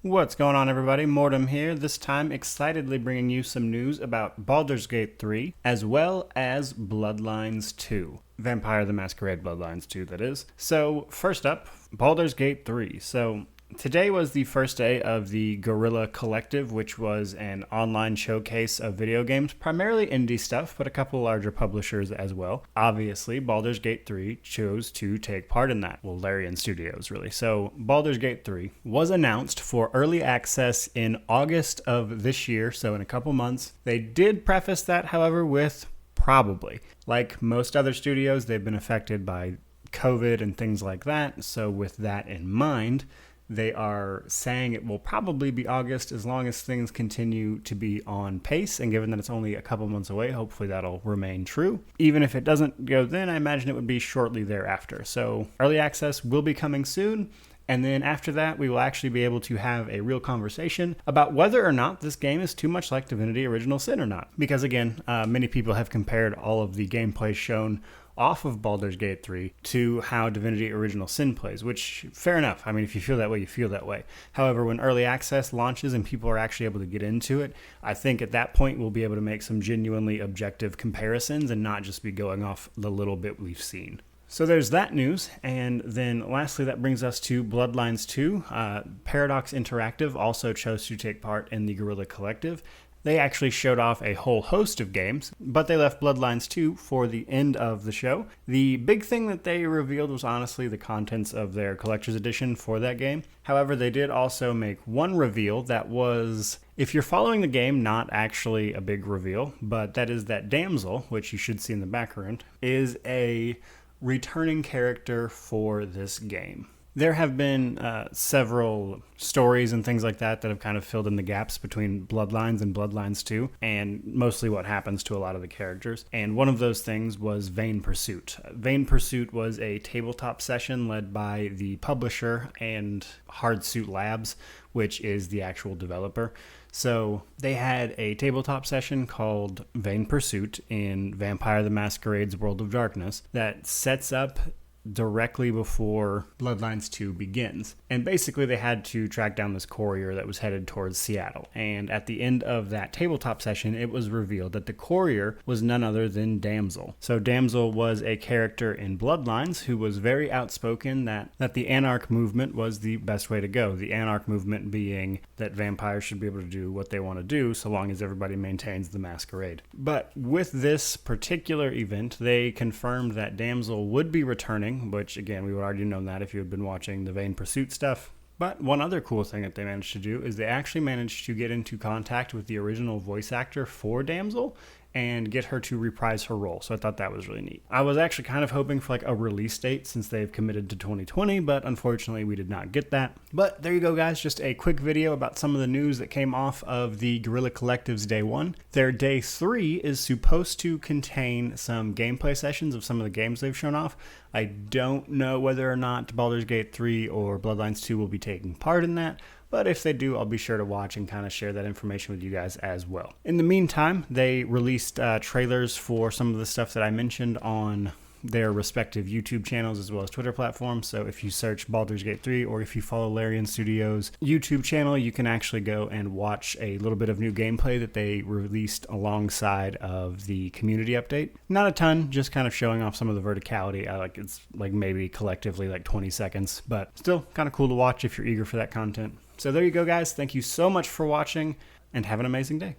What's going on, everybody? Mortem here, this time excitedly bringing you some news about Baldur's Gate 3, as well as Bloodlines 2. Vampire the Masquerade Bloodlines 2, that is. So, first up, Baldur's Gate 3. So, today was the first day of the Guerilla Collective, which was an online showcase of video games, primarily indie stuff, but a couple larger publishers as well. Obviously, Baldur's Gate 3 chose to take part in that. Well, Larian Studios, really. So, Baldur's Gate 3 was announced for early access in August of this year, so in a couple months. They did preface that, however, with probably. Like most other studios, they've been affected by COVID and things like that, so with that in mind, they are saying it will probably be August as long as things continue to be on pace, and given that it's only a couple months away, hopefully that'll remain true. Even if it doesn't go then, I imagine it would be shortly thereafter. So early access will be coming soon, and then after that, we will actually be able to have a real conversation about whether or not this game is too much like Divinity Original Sin or not. Because again, many people have compared all of the gameplay shown off of Baldur's Gate 3 to how Divinity Original Sin plays, which, fair enough. I mean, if you feel that way, you feel that way. However, when early access launches and people are actually able to get into it, I think at that point we'll be able to make some genuinely objective comparisons and not just be going off the little bit we've seen. So there's that news, and then lastly that brings us to Bloodlines 2. Paradox Interactive also chose to take part in the Guerilla Collective. They actually showed off a whole host of games, but they left Bloodlines 2 for the end of the show. The big thing that they revealed was honestly the contents of their collector's edition for that game. However, they did also make one reveal that was, if you're following the game, not actually a big reveal, but that is that Damsel, which you should see in the background, is a returning character for this game. There have been several stories and things like that have kind of filled in the gaps between Bloodlines and Bloodlines 2, and mostly what happens to a lot of the characters. And one of those things was Vain Pursuit. Vain Pursuit was a tabletop session led by the publisher and Hardsuit Labs, which is the actual developer. So they had a tabletop session called Vain Pursuit in Vampire the Masquerade's World of Darkness that sets up directly before Bloodlines 2 begins. And basically they had to track down this courier that was headed towards Seattle. And at the end of that tabletop session, it was revealed that the courier was none other than Damsel. So Damsel was a character in Bloodlines who was very outspoken that the Anarch movement was the best way to go. The Anarch movement being that vampires should be able to do what they want to do so long as everybody maintains the masquerade. But with this particular event, they confirmed that Damsel would be returning, which again, we would already known that if you had been watching the Vain Pursuit stuff. But one other cool thing that they managed to do is they actually managed to get into contact with the original voice actor for Damsel and get her to reprise her role. So I thought that was really neat. I was actually kind of hoping for like a release date since they've committed to 2020, but unfortunately we did not get that. But there you go, guys. Just a quick video about some of the news that came off of the Guerilla Collective's Day 1. Their Day 3 is supposed to contain some gameplay sessions of some of the games they've shown off. I don't know whether or not Baldur's Gate 3 or Bloodlines 2 will be taking part in that, but if they do, I'll be sure to watch and kind of share that information with you guys as well. In the meantime, they released trailers for some of the stuff that I mentioned on their respective YouTube channels as well as Twitter platforms. So if you search Baldur's Gate 3 or if you follow Larian Studios' YouTube channel, you can actually go and watch a little bit of new gameplay that they released alongside of the community update. Not a ton, just kind of showing off some of the verticality. It's like maybe collectively like 20 seconds, but still kind of cool to watch if you're eager for that content. So there you go, guys. Thank you so much for watching and have an amazing day.